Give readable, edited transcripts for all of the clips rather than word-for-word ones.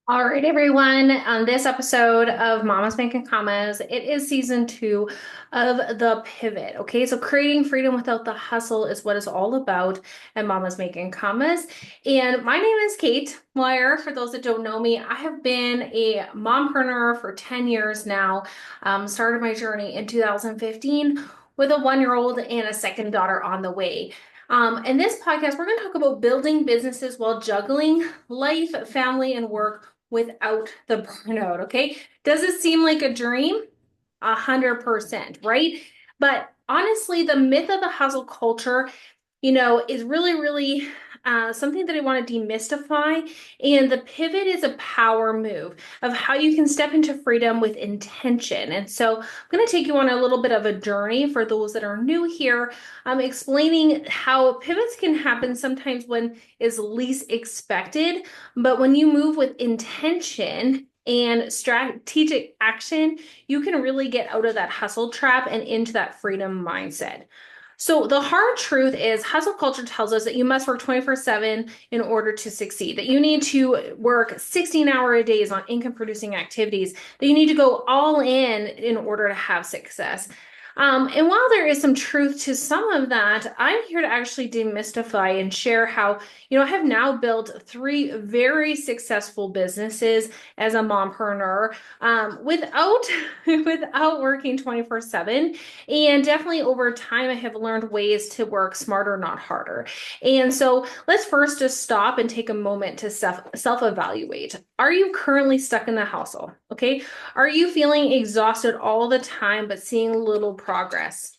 All right, everyone. On this episode of Mama's Making Commas, it is season two of the pivot. Okay, so creating freedom without the hustle is what it's all about at Mama's Making Commas. And my name is Kate Moir. For those that don't know me, I have been a mompreneur for 10 years now. Started my journey in 2015 with a 1 year old and a second daughter on the way. In this podcast, we're going to talk about building businesses while juggling life, family, and work without the burnout. Okay. Does it seem like a dream? 100%, right? But honestly, the myth of the hustle culture, is really something that I want to demystify. And the pivot is a power move of how you can step into freedom with intention. And so I'm going to take you on a little bit of a journey for those that are new here, explaining how pivots can happen sometimes when is least expected. But when you move with intention, and strategic action, you can really get out of that hustle trap and into that freedom mindset. So the hard truth is hustle culture tells us that you must work 24/7 in order to succeed, that you need to work 16-hour a days on income producing activities, that you need to go all in order to have success. And while there is some truth to some of that, I'm here to actually demystify and share how, I have now built three very successful businesses as a mompreneur, without without working 24/7. And definitely over time, I have learned ways to work smarter, not harder. And so let's first just stop and take a moment to self-evaluate. Are you currently stuck in the hustle? Okay. Are you feeling exhausted all the time, but seeing little progress?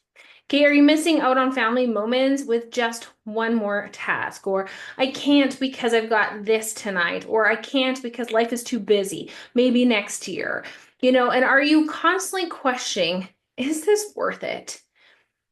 Okay, are you missing out on family moments with just one more task? Or I can't because I've got this tonight, or I can't because life is too busy, maybe next year. And are you constantly questioning, is this worth it?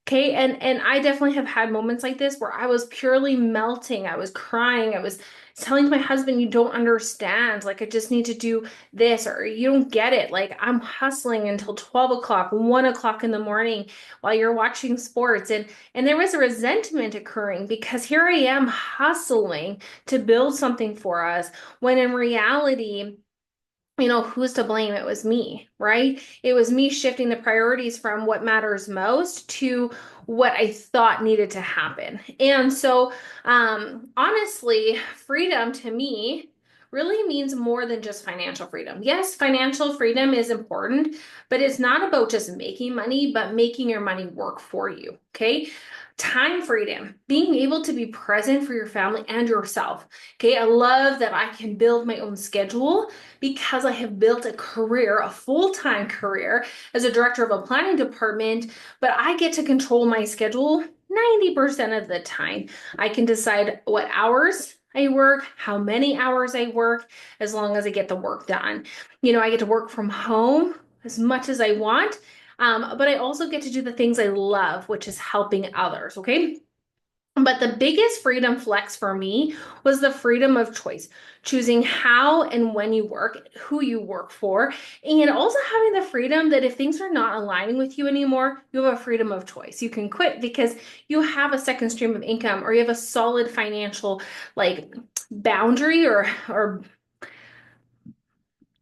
Okay, and I definitely have had moments like this where I was purely melting. I was crying. I was telling my husband, you don't understand. Like, I just need to do this, or you don't get it. Like, I'm hustling until 12 o'clock, 1 o'clock in the morning while you're watching sports. And there was a resentment occurring because here I am hustling to build something for us when in reality, who's to blame? It was me, right? It was me shifting the priorities from what matters most to what I thought needed to happen. And so, honestly, freedom to me really means more than just financial freedom. Yes, financial freedom is important, but it's not about just making money, but making your money work for you. Okay. Time freedom, being able to be present for your family and yourself. Okay. I love that I can build my own schedule because I have built a career, a full-time career as a director of a planning department, but I get to control my schedule 90% of the time. I can decide what hours I work, how many hours I work, as long as I get the work done. I get to work from home as much as I want, but I also get to do the things I love, which is helping others, okay? But the biggest freedom flex for me was the freedom of choice, choosing how and when you work, who you work for, and also having the freedom that if things are not aligning with you anymore, you have a freedom of choice. You can quit because you have a second stream of income or you have a solid financial like boundary or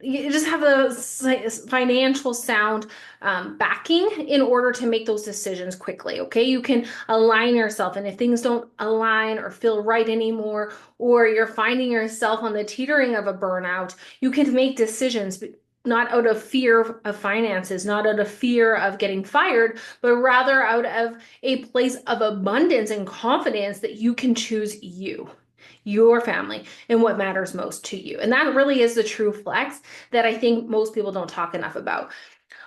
you just have a financial sound backing in order to make those decisions quickly. Okay. You can align yourself. And if things don't align or feel right anymore, or you're finding yourself on the teetering of a burnout, you can make decisions. Not out of fear of finances, not out of fear of getting fired, but rather out of a place of abundance and confidence that you can choose you, your family, and what matters most to you. And that really is the true flex that I think most people don't talk enough about.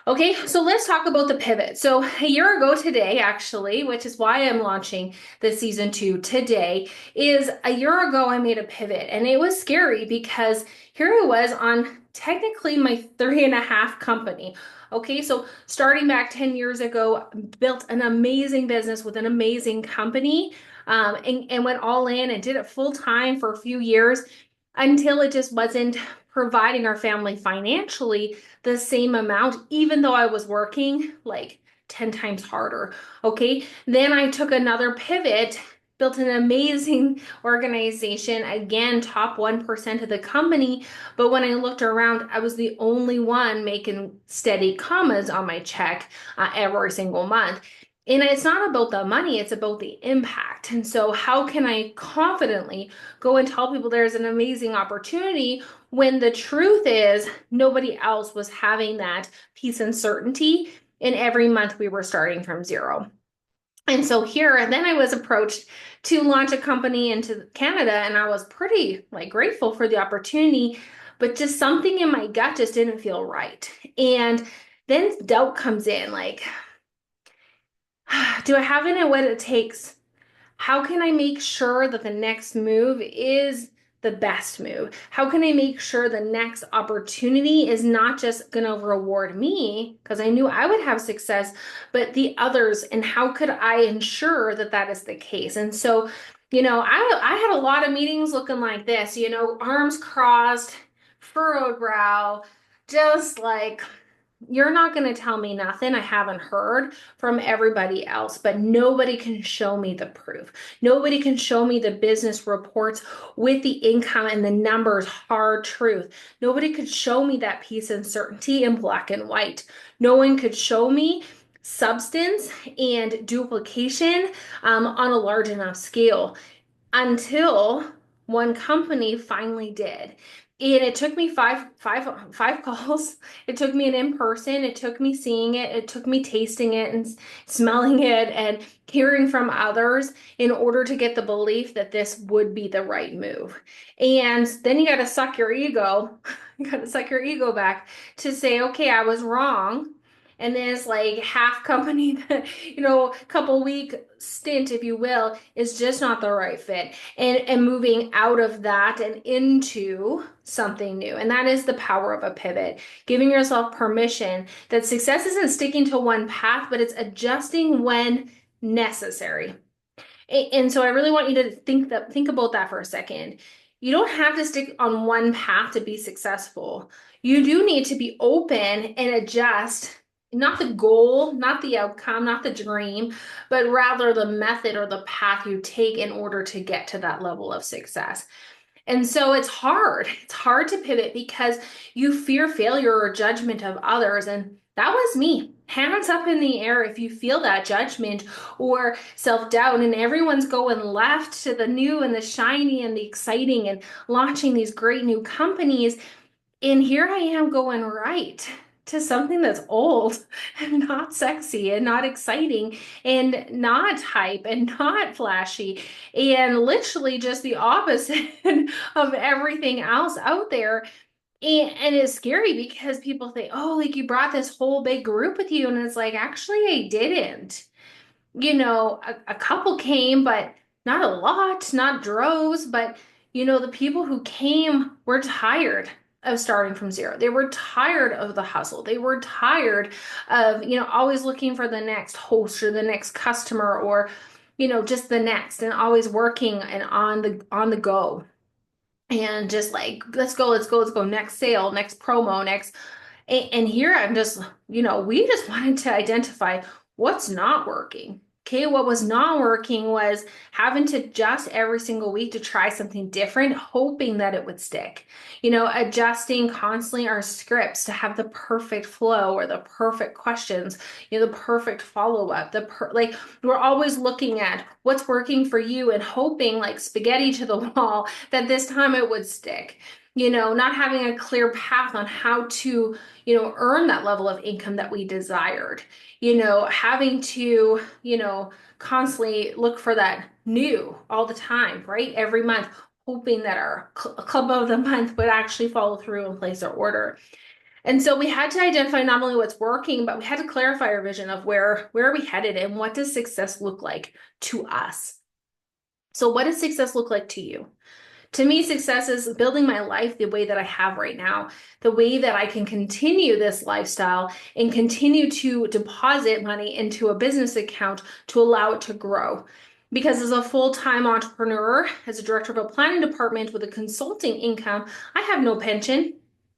Okay, so let's talk about the pivot. So a year ago today, actually, which is why I'm launching the season two today, is a year ago I made a pivot and it was scary because here I was on technically my three and a half company. Okay, so starting back 10 years ago, built an amazing business with an amazing company, and went all in and did it full time for a few years until it just wasn't providing our family financially the same amount, even though I was working like 10 times harder. Okay. Then I took another pivot built an amazing organization, again, top 1% of the company. But when I looked around, I was the only one making steady commas on my check every single month. And it's not about the money, it's about the impact. And so, how can I confidently go and tell people there's an amazing opportunity when the truth is nobody else was having that peace and certainty? And every month we were starting from zero. And so here, and then I was approached to launch a company into Canada, and I was pretty like grateful for the opportunity, but just something in my gut just didn't feel right. And then doubt comes in, like, do I have in it what it takes? How can I make sure that the next move is the best move? How can I make sure the next opportunity is not just going to reward me because I knew I would have success, but the others? And how could I ensure that that is the case? And so, I had a lot of meetings looking like this, arms crossed, furrowed brow, just like, you're not going to tell me nothing I haven't heard from everybody else, but nobody can show me the proof. Nobody can show me the business reports with the income and the numbers, hard truth. Nobody could show me that peace and certainty in black and white. No one could show me substance and duplication on a large enough scale until one company finally did. And it took me five calls. It took me an in-person. It took me seeing it. It took me tasting it and smelling it and hearing from others in order to get the belief that this would be the right move. And then you got to suck your ego. You got to suck your ego back to say, okay, I was wrong. And this like half company that, couple week stint, if you will, is just not the right fit. And moving out of that and into something new. And that is the power of a pivot, giving yourself permission that success isn't sticking to one path, but it's adjusting when necessary. And so I really want you to think about that for a second. You don't have to stick on one path to be successful. You do need to be open and adjust, not the goal, not the outcome, not the dream, but rather the method or the path you take in order to get to that level of success. And so it's hard. It's hard to pivot because you fear failure or judgment of others. And that was me. Hands up in the air if you feel that judgment or self-doubt, and everyone's going left to the new and the shiny and the exciting and launching these great new companies. And here I am going right to something that's old and not sexy and not exciting and not hype and not flashy and literally just the opposite of everything else out there. And it's scary because people think, oh, like you brought this whole big group with you. And it's like, actually, I didn't. A couple came, but not a lot, not droves. But, the people who came were tired of starting from zero. They were tired of the hustle. They were tired of, always looking for the next host or the next customer or, just the next and always working and on the go. And just like, let's go, let's go, let's go. Next sale, next promo, next. And here I'm just, we just wanted to identify what's not working. Okay, what was not working was having to adjust every single week to try something different, hoping that it would stick. Adjusting constantly our scripts to have the perfect flow or the perfect questions, the perfect follow-up, like we're always looking at what's working for you and hoping like spaghetti to the wall that this time it would stick. Not having a clear path on how to earn that level of income that we desired, having to, constantly look for that new all the time, right? Every month, hoping that our club of the month would actually follow through and place our order. And so we had to identify not only what's working, but we had to clarify our vision of where are we headed and what does success look like to us? So what does success look like to you? To me, success is building my life the way that I have right now, the way that I can continue this lifestyle and continue to deposit money into a business account to allow it to grow. Because as a full-time entrepreneur, as a director of a planning department with a consulting income, I have no pension.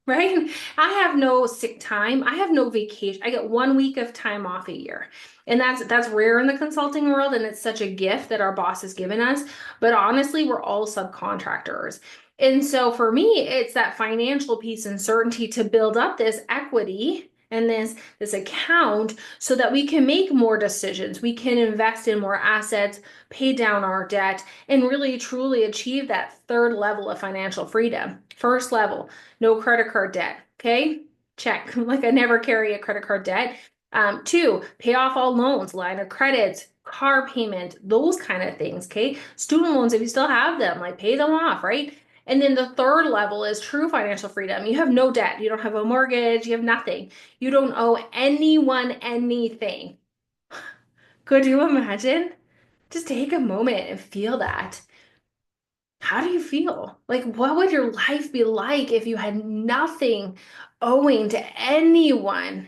right? I have no sick time. I have no vacation. I get 1 week of time off a year. And that's rare in the consulting world, and it's such a gift that our boss has given us. But honestly, we're all subcontractors. And so for me, it's that financial piece and certainty to build up this equity and this account so that we can make more decisions. We can invest in more assets, pay down our debt, and really truly achieve that third level of financial freedom. First level, no credit card debt. Okay, check. Like I never carry a credit card debt. Two, pay off all loans, line of credits, car payment, those kind of things. Okay, student loans, if you still have them, like pay them off, right? And then the third level is true financial freedom. You have no debt. You don't have a mortgage. You have nothing. You don't owe anyone anything. Could you imagine? Just take a moment and feel that. How do you feel? Like, what would your life be like if you had nothing owing to anyone?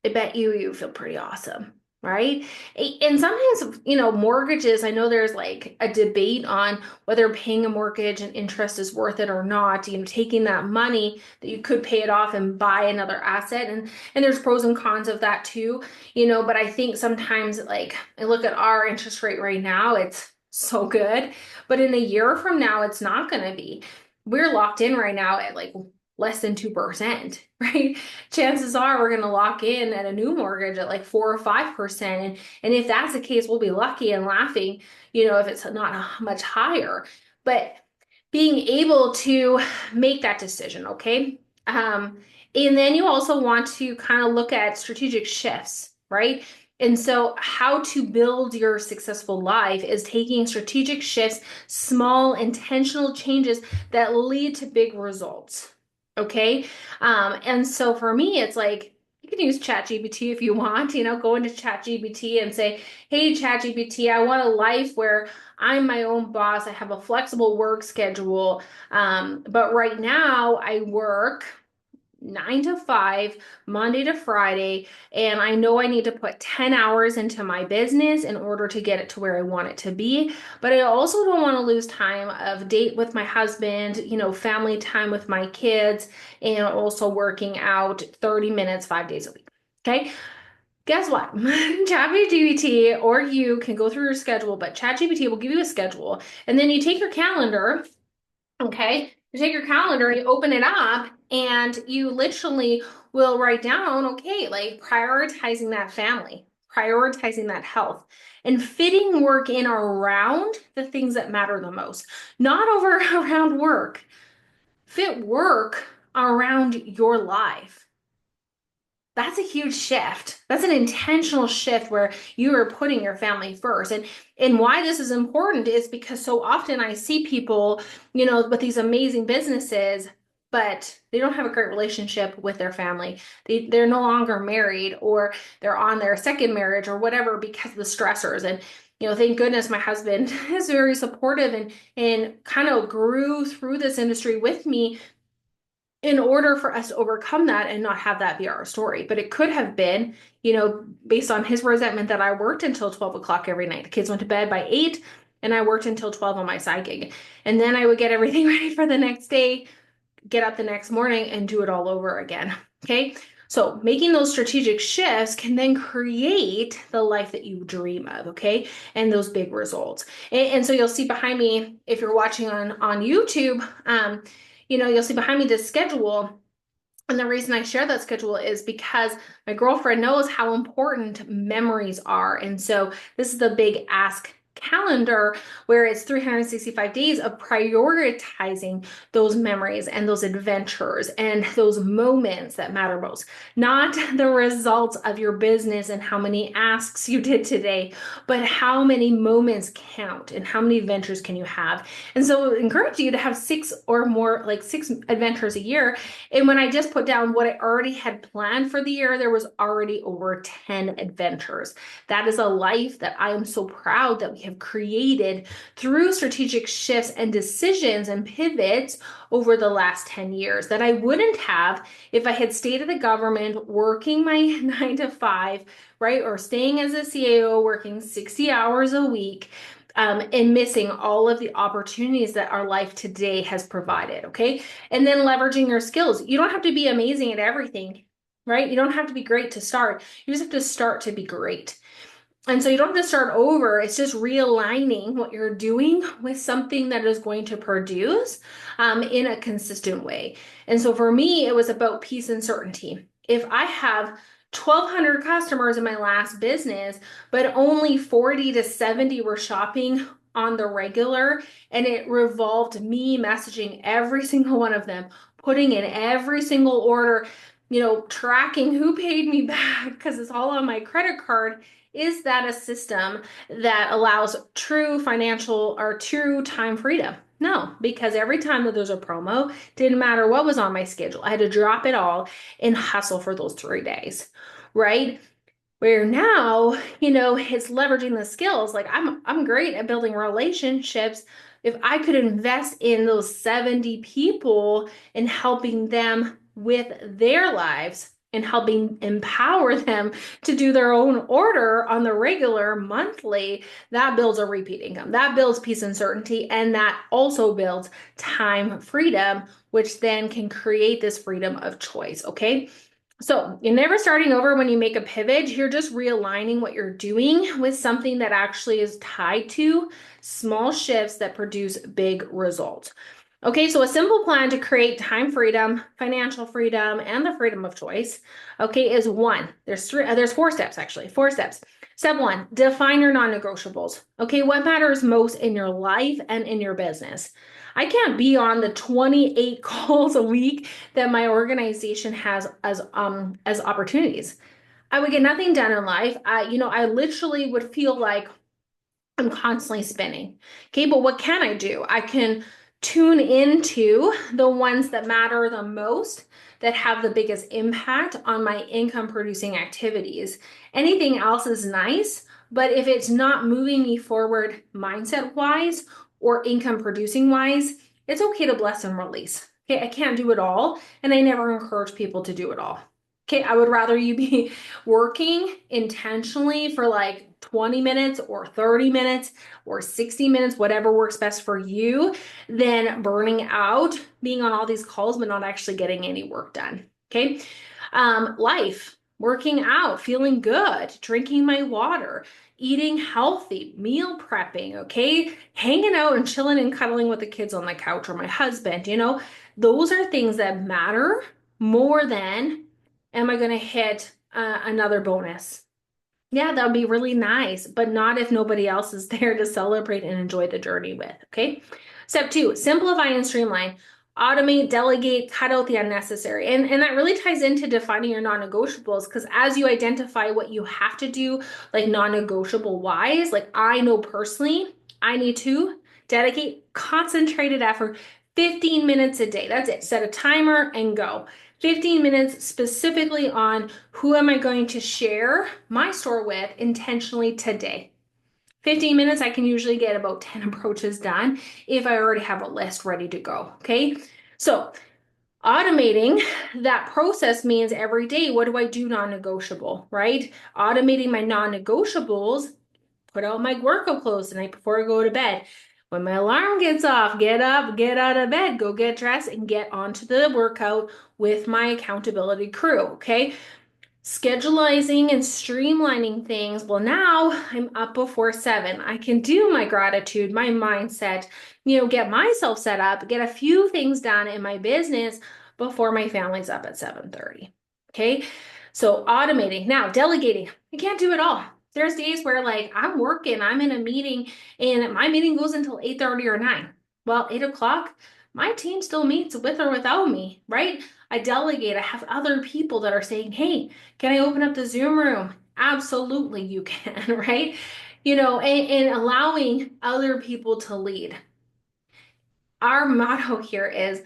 I bet you feel pretty awesome, right? And sometimes, mortgages, I know there's like a debate on whether paying a mortgage and interest is worth it or not, taking that money that you could pay it off and buy another asset. And there's pros and cons of that too, but I think sometimes like I look at our interest rate right now, it's so good, but in a year from now, it's not going to be. We're locked in right now at like less than 2%, right? Chances are we're going to lock in at a new mortgage at like 4 or 5%. And if that's the case, we'll be lucky and laughing, if it's not much higher. But being able to make that decision, okay? And then you also want to kind of look at strategic shifts, right? And so, how to build your successful life is taking strategic shifts, small intentional changes that lead to big results. Okay. And so for me, it's like you can use ChatGPT if you want, go into ChatGPT and say, hey, ChatGPT, I want a life where I'm my own boss. I have a flexible work schedule. But right now I work 9 to 5, Monday to Friday, and I know I need to put 10 hours into my business in order to get it to where I want it to be. But I also don't want to lose time of date with my husband, family time with my kids, and also working out 30 minutes, 5 days a week. Okay. Guess what? ChatGPT or you can go through your schedule, but ChatGPT will give you a schedule, and then you take your calendar. Okay. You take your calendar, you open it up, and you literally will write down, okay, like prioritizing that family, prioritizing that health, and fitting work in around the things that matter the most, not over around work. Fit work around your life. That's a huge shift. That's an intentional shift where you are putting your family first. And why this is important is because so often I see people, with these amazing businesses, but they don't have a great relationship with their family. They're no longer married, or they're on their second marriage or whatever because of the stressors. And thank goodness my husband is very supportive and kind of grew through this industry with me in order for us to overcome that and not have that be our story. But it could have been, based on his resentment that I worked until 12 o'clock every night. The kids went to bed by 8 and I worked until 12 on my side gig. And then I would get everything ready for the next day, get up the next morning and do it all over again. Okay. So making those strategic shifts can then create the life that you dream of, okay? And those big results. And so you'll see behind me, if you're watching on YouTube, you'll see behind me this schedule. And the reason I share that schedule is because my girlfriend knows how important memories are. And so this is the big ask calendar where it's 365 days of prioritizing those memories and those adventures and those moments that matter most, not the results of your business and how many asks you did today, but how many moments count and how many adventures can you have. And so I encourage you to have 6 or more, like 6 adventures a year. And when I just put down what I already had planned for the year, there was already over 10 adventures. That is a life that I am so proud that we have created through strategic shifts and decisions and pivots over the last 10 years that I wouldn't have if I had stayed at the government working my 9 to 5, right? Or staying as a CAO working 60 hours a week. and missing all of the opportunities that our life today has provided. Okay. And then leveraging your skills. You don't have to be amazing at everything, right? You don't have to be great to start. You just have to start to be great. And so you don't have to start over. It's just realigning what you're doing with something that is going to produce in a consistent way. And so for me, it was about peace and certainty. If I have 1,200 customers in my last business, but only 40 to 70 were shopping on the regular, and it revolved me messaging every single one of them, putting in every single order, tracking who paid me back because it's all on my credit card. Is that a system that allows true financial or true time freedom? No, because every time that there's a promo, didn't matter what was on my schedule. I had to drop it all and hustle for those 3 days, right? Where now, it's leveraging the skills. Like I'm great at building relationships. If I could invest in those 70 people and helping them with their lives and helping empower them to do their own order on the regular monthly, that builds a repeat income. That builds peace and certainty. And that also builds time freedom, which then can create this freedom of choice. Okay. So you're never starting over when you make a pivot. You're just realigning what you're doing with something that actually is tied to small shifts that produce big results. Okay, so a simple plan to create time freedom, financial freedom, and the freedom of choice, okay, is one. There's 4 steps actually, 4 steps. Step 1, define your non-negotiables. Okay, what matters most in your life and in your business? I can't be on the 28 calls a week that my organization has as opportunities. I would get nothing done in life. I literally would feel like I'm constantly spinning. Okay, but what can I do? I can tune into the ones that matter the most, that have the biggest impact on my income producing activities. Anything else is nice, but if it's not moving me forward mindset wise or income producing wise, it's okay to bless and release. Okay, I can't do it all, and I never encourage people to do it all. Okay, I would rather you be working intentionally for like 20 minutes or 30 minutes or 60 minutes, whatever works best for you, than burning out, being on all these calls, but not actually getting any work done. Okay. Life, working out, feeling good, drinking my water, eating healthy, meal prepping, okay, hanging out and chilling and cuddling with the kids on the couch or my husband, those are things that matter more than am I going to hit another bonus? Yeah, that would be really nice, but not if nobody else is there to celebrate and enjoy the journey with. Okay. Step 2, simplify and streamline. Automate, delegate, cut out the unnecessary. And that really ties into defining your non-negotiables, because as you identify what you have to do, like non-negotiable wise, like I know personally, I need to dedicate concentrated effort, 15 minutes a day. That's it. Set a timer and go. 15 minutes specifically on who am I going to share my store with intentionally today. 15 minutes, I can usually get about 10 approaches done if I already have a list ready to go. Okay. So automating that process means every day, what do I do non-negotiable, right? Automating my non-negotiables, put out my workout clothes the night before I go to bed. When my alarm gets off, get up, get out of bed, go get dressed, and get onto the workout with my accountability crew, okay? Scheduling and streamlining things. Well, now I'm up before 7. I can do my gratitude, my mindset, get myself set up, get a few things done in my business before my family's up at 7:30. Okay. So automating. Now, delegating. You can't do it all. There's days where like I'm working, I'm in a meeting, and my meeting goes until 8:30 or 9. Well, 8 o'clock, my team still meets with or without me, right? I delegate. I have other people that are saying, hey, can I open up the Zoom room? Absolutely, you can, right? And allowing other people to lead. Our motto here is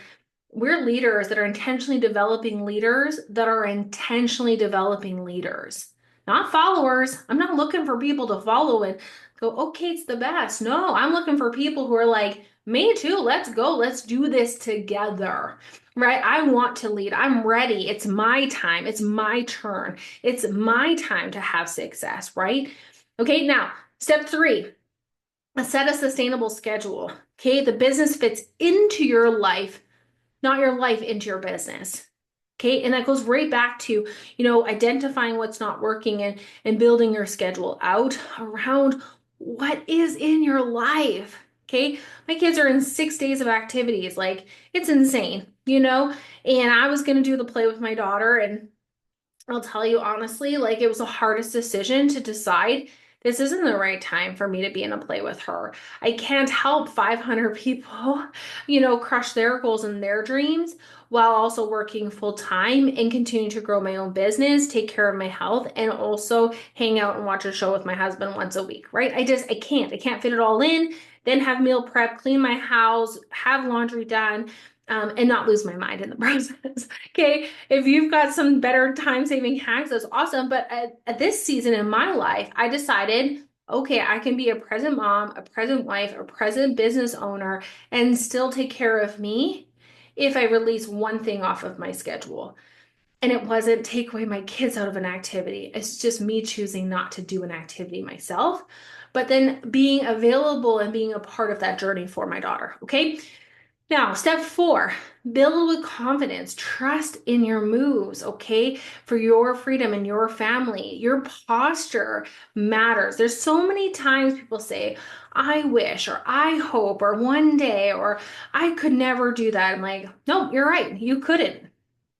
we're leaders that are intentionally developing leaders that are intentionally developing leaders, not followers. I'm not looking for people to follow and go, oh, Kate's the best. No, I'm looking for people who are like, me too. Let's go. Let's do this together, right? I want to lead. I'm ready. It's my time. It's my turn. It's my time to have success, right? Okay, now, step 3. Set a sustainable schedule. Okay. The business fits into your life, not your life into your business. Okay. And that goes right back to, identifying what's not working and building your schedule out around what is in your life. Okay. My kids are in 6 days of activities. Like it's insane. And I was going to do the play with my daughter, and I'll tell you honestly, like it was the hardest decision to decide this isn't the right time for me to be in a play with her. I can't help 500 people, crush their goals and their dreams while also working full time and continue to grow my own business, take care of my health, and also hang out and watch a show with my husband once a week, right? I can't fit it all in, then have meal prep, clean my house, have laundry done, and not lose my mind in the process. Okay, if you've got some better time-saving hacks, that's awesome. But at this season in my life, I decided, okay, I can be a present mom, a present wife, a present business owner, and still take care of me if I release one thing off of my schedule. And it wasn't take away my kids out of an activity. It's just me choosing not to do an activity myself, but then being available and being a part of that journey for my daughter. Okay. Now, step 4, build with confidence. Trust in your moves, okay? For your freedom and your family. Your posture matters. There's so many times people say, I wish, or I hope, or one day, or I could never do that. I'm like, no, you're right. You couldn't.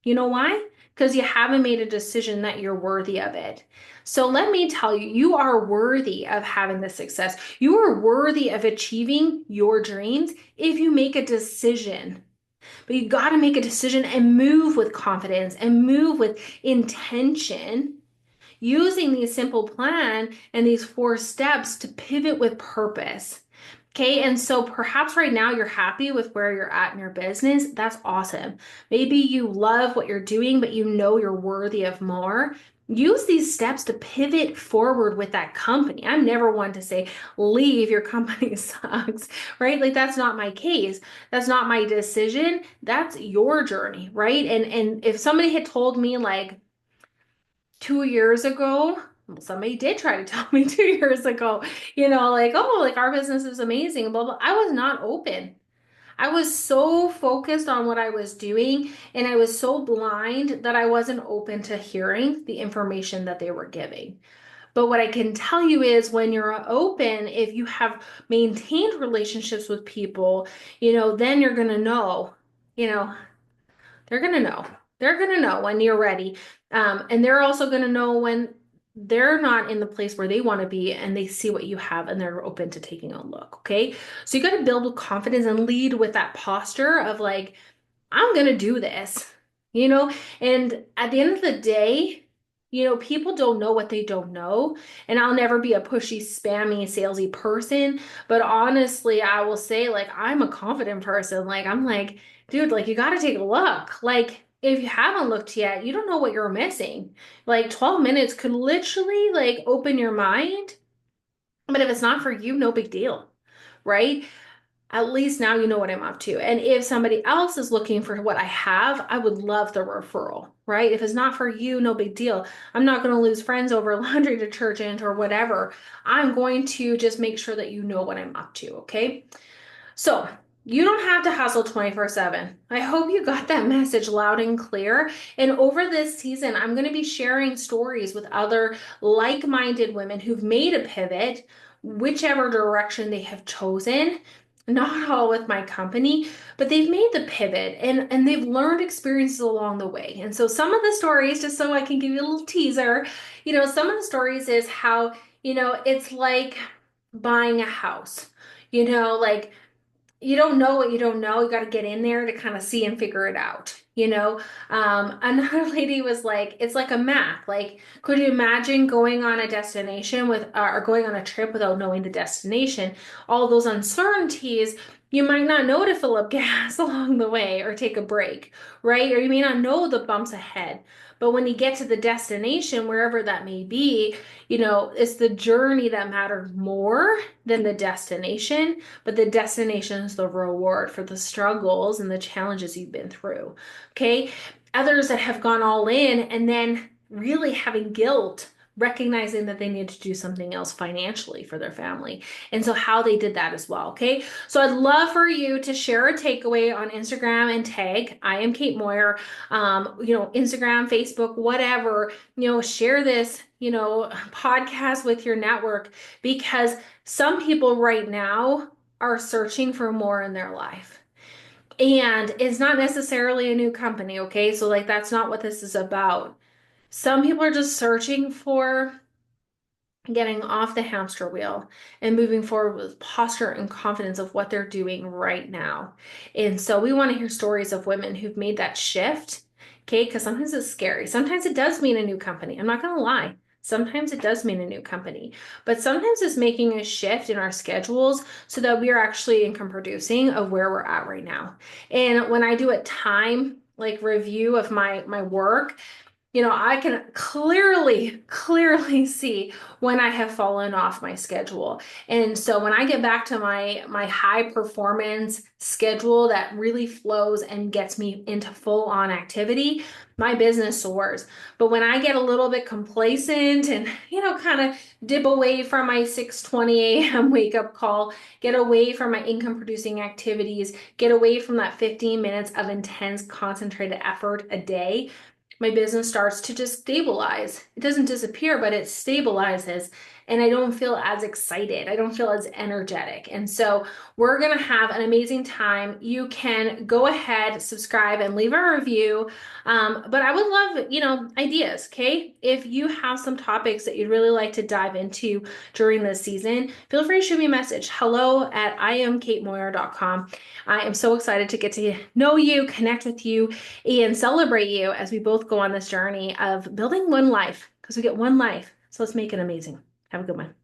You know why? Because you haven't made a decision that you're worthy of it. So let me tell you, you are worthy of having the success. You are worthy of achieving your dreams if you make a decision. But you got to make a decision and move with confidence and move with intention, using these simple plan and these 4 steps to pivot with purpose. Okay, and so perhaps right now you're happy with where you're at in your business. That's awesome. Maybe you love what you're doing, but you know you're worthy of more. Use these steps to pivot forward with that company. I'm never one to say, leave, your company sucks, right? Like that's not my case. That's not my decision. That's your journey, right? And if somebody had told me like 2 years ago, well, somebody did try to tell me 2 years ago, like, oh, like our business is amazing, blah, blah. I was not open. I was so focused on what I was doing, and I was so blind that I wasn't open to hearing the information that they were giving. But what I can tell you is when you're open, if you have maintained relationships with people, then you're going to know, you know, they're going to know. They're going to know when you're ready. And they're also going to know when they're not in the place where they want to be and they see what you have and they're open to taking a look. Okay. So you got to build with confidence and lead with that posture of like, I'm going to do this, you know? And at the end of the day, people don't know what they don't know. And I'll never be a pushy, spammy, salesy person. But honestly, I will say, like, I'm a confident person. Like, I'm like, dude, like, you got to take a look. Like, if you haven't looked yet, you don't know what you're missing. Like, 12 minutes could literally, like, open your mind. But if it's not for you, no big deal, right? At least now you know what I'm up to. And if somebody else is looking for what I have, I would love the referral, right? If it's not for you, no big deal. I'm not going to lose friends over laundry detergent or whatever. I'm going to just make sure that you know what I'm up to, okay? So you don't have to hustle 24/7. I hope you got that message loud and clear. And over this season, I'm going to be sharing stories with other like-minded women who've made a pivot, whichever direction they have chosen. Not all with my company, but they've made the pivot and they've learned experiences along the way. And so some of the stories, just so I can give you a little teaser, some of the stories is how, it's like buying a house. Like you don't know what you don't know. You got to get in there to kind of see and figure it out. Another lady was like, it's like a map. Like, could you imagine going on a destination or going on a trip without knowing the destination? All those uncertainties, you might not know to fill up gas along the way or take a break, right? Or you may not know the bumps ahead. But when you get to the destination, wherever that may be, it's the journey that mattered more than the destination, but the destination is the reward for the struggles and the challenges you've been through. Okay. Others that have gone all in and then really having guilt recognizing that they need to do something else financially for their family. And so how they did that as well. Okay. So I'd love for you to share a takeaway on Instagram and tag, I am Kate Moir, Instagram, Facebook, whatever, share this, podcast with your network, because some people right now are searching for more in their life. And it's not necessarily a new company, okay? So, like, that's not what this is about. Some people are just searching for getting off the hamster wheel and moving forward with posture and confidence of what they're doing right now. And so we want to hear stories of women who've made that shift, okay? Because sometimes it's scary. Sometimes it does mean a new company. I'm not going to lie. Sometimes it does mean a new company, but sometimes it's making a shift in our schedules so that we are actually income producing of where we're at right now. And when I do a time like review of my work, I can clearly see when I have fallen off my schedule. And so when I get back to my high performance schedule that really flows and gets me into full on activity, my business soars. But when I get a little bit complacent and, kind of dip away from my 6:20 a.m. wake up call, get away from my income producing activities, get away from that 15 minutes of intense concentrated effort a day, my business starts to just stabilize. It doesn't disappear, but it stabilizes. And I don't feel as excited. I don't feel as energetic. And so we're going to have an amazing time. You can go ahead, subscribe, and leave a review. But I would love, ideas, okay? If you have some topics that you'd really like to dive into during this season, feel free to shoot me a message. hello@iamkatemoir.com. I am so excited to get to know you, connect with you, and celebrate you as we both go on this journey of building one life, because we get one life. So let's make it amazing. Have a good one.